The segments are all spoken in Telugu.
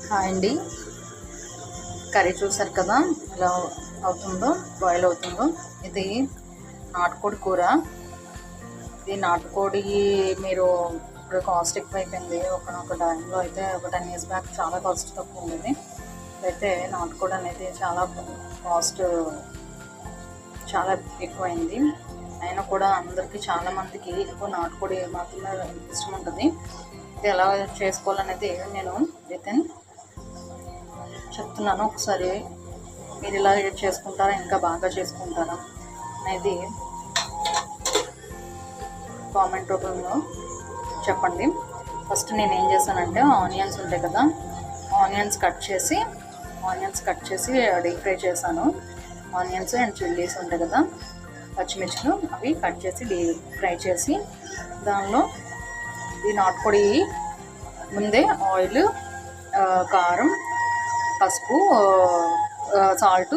హాయ్ అండి. కర్రీ చూసారు కదా ఎలా అవుతుందో, బాయిల్ అవుతుందో. ఇది నాటుకోడి కూర. ఇది నాటుకోడి మీరు ఇప్పుడు కాస్ట్ ఎక్కువైపోయింది. ఒక టైంలో అయితే ఒక 10 years బ్యాక్ చాలా కాస్ట్ తక్కువ ఉండేది. అయితే నాటుకోడి అనేది చాలా కాస్ట్ చాలా ఎక్కువైంది. అయినా కూడా అందరికీ చాలామందికి ఎక్కువ నాటుకోడి మాత్రమే ఇష్టం ఉంటుంది. ఇది ఎలా చేసుకోవాలనేది నేను వితిన్ చెప్తున్నాను. ఒకసారి మీరు ఇలా చేసుకుంటారా, ఇంకా బాగా చేసుకుంటారా అనేది కామెంట్ రూపంలో చెప్పండి. ఫస్ట్ నేను ఏం చేశానంటే ఆనియన్స్ ఉంటాయి కదా, ఆనియన్స్ కట్ చేసి డీప్ ఫ్రై చేశాను. ఆనియన్స్ అండ్ చిల్లీస్ ఉంటాయి కదా, పచ్చిమిర్చిలు, అవి కట్ చేసి డీప్ ఫ్రై చేసి దానిలో ఈ నాటుకోడి ముందే ఆయిల్, కారం, పసుపు, సాల్ట్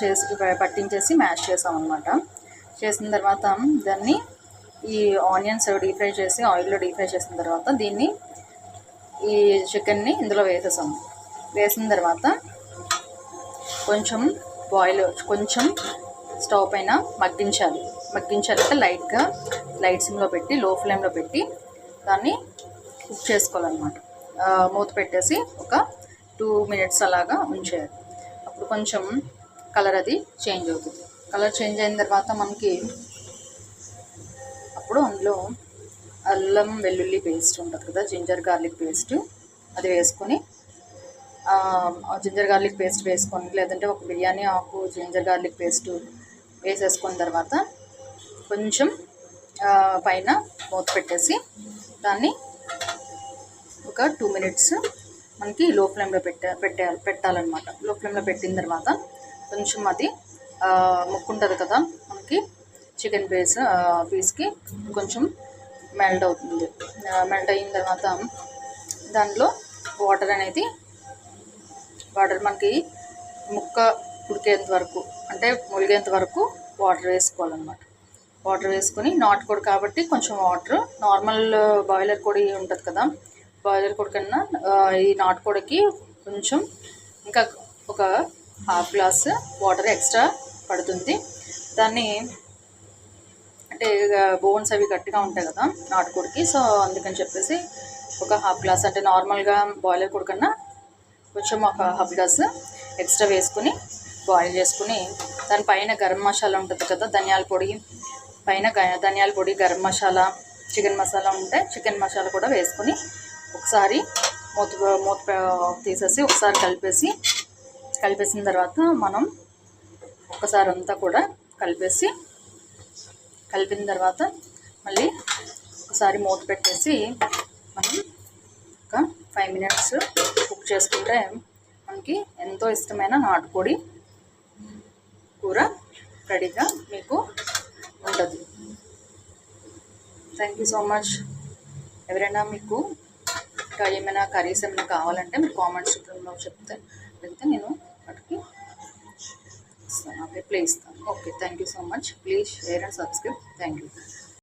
చేసి పట్టించేసి మ్యాష్ చేసాం అనమాట. చేసిన తర్వాత దాన్ని ఈ ఆనియన్స్ డీప్ ఫ్రై చేసి ఆయిల్లో డీప్ ఫ్రై చేసిన తర్వాత దీన్ని ఈ చికెన్ని ఇందులో వేసేసాము. వేసిన తర్వాత కొంచెం స్టవ్ పైన మగ్గించాలంటే లైట్ సిమ్లో పెట్టి, లో ఫ్లేమ్లో పెట్టి దాన్ని కుక్ చేసుకోవాలన్నమాట. మూత పెట్టేసి ఒక 2 minutes అలాగా ఉంచేయాలి. అప్పుడు కొంచెం కలర్ అది చేంజ్ అవుతుంది. కలర్ చేంజ్ అయిన తర్వాత మనకి అప్పుడు అందులో అల్లం వెల్లుల్లి పేస్ట్ ఉంటుంది కదా, జింజర్ గార్లిక్ పేస్ట్, అది వేసుకొని జింజర్ గార్లిక్ పేస్ట్ వేసుకొని, లేదంటే ఒక బిర్యానీ ఆకు జింజర్ గార్లిక్ పేస్ట్ వేసేసుకున్న తర్వాత కొంచెం పైన మూత పెట్టేసి ఒక 2 minutes మనకి లో ఫ్లేమ్లో పెట్టాలన్నమాట. లో ఫ్లేమ్లో పెట్టిన తర్వాత కొంచెం అది ముక్కు ఉంటుంది కదా మనకి, చికెన్ పీస్కి కొంచెం మెల్ట్ అవుతుంది. మెల్ట్ అయిన తర్వాత దాంట్లో వాటర్ మనకి ముక్క ఉడికేంత వరకు, అంటే ములిగేంత వరకు వాటర్ వేసుకోవాలన్నమాట. వాటర్ వేసుకొని, నాటుకోడి కాబట్టి కొంచెం వాటర్, నార్మల్ బాయిలర్ కోడి ఉంటుంది కదా, బాయిలర్ కోడి కన్నా ఈ నాటుకోడికి కొంచెం ఇంకా ఒక 1/2 glass వాటర్ ఎక్స్ట్రా పడుతుంది. దాన్ని అంటే బోన్స్ అవి గట్టిగా ఉంటాయి కదా నాటుకోడికి, సో అందుకని చెప్పేసి ఒక 1/2 glass, అంటే నార్మల్గా బాయిలర్ కోడి కన్నా కొంచెం ఒక 1/2 glass ఎక్స్ట్రా వేసుకుని బాయిల్ చేసుకుని, దానిపైన గరం మసాలా ఉంటుంది కదా, ధనియాల పొడి, గరం మసాలా, చికెన్ మసాలా ఉంటే చికెన్ మసాలా కూడా వేసుకొని ఒకసారి మూత తీసేసి ఒకసారి కలిపేసిన తర్వాత మనం ఒకసారి అంతా కూడా కలిపిన తర్వాత మళ్ళీ ఒకసారి మూత పెట్టేసి మనం ఒక 5 minutes కుక్ చేసుకుంటే మనకి ఎంతో ఇష్టమైన నాటుకోడి కూర రెడీగా మీకు ఉంటుంది. Thank you so much. ఎవరైనా మీకు ఇంకా ఏమైనా కర్రీస్ ఏమైనా కావాలంటే మీరు కామెంట్స్ రూపంలో చెప్తే నేను వాటికి రిప్లై ఇస్తాను. Okay, thank you so much. Please share and subscribe. Thank you.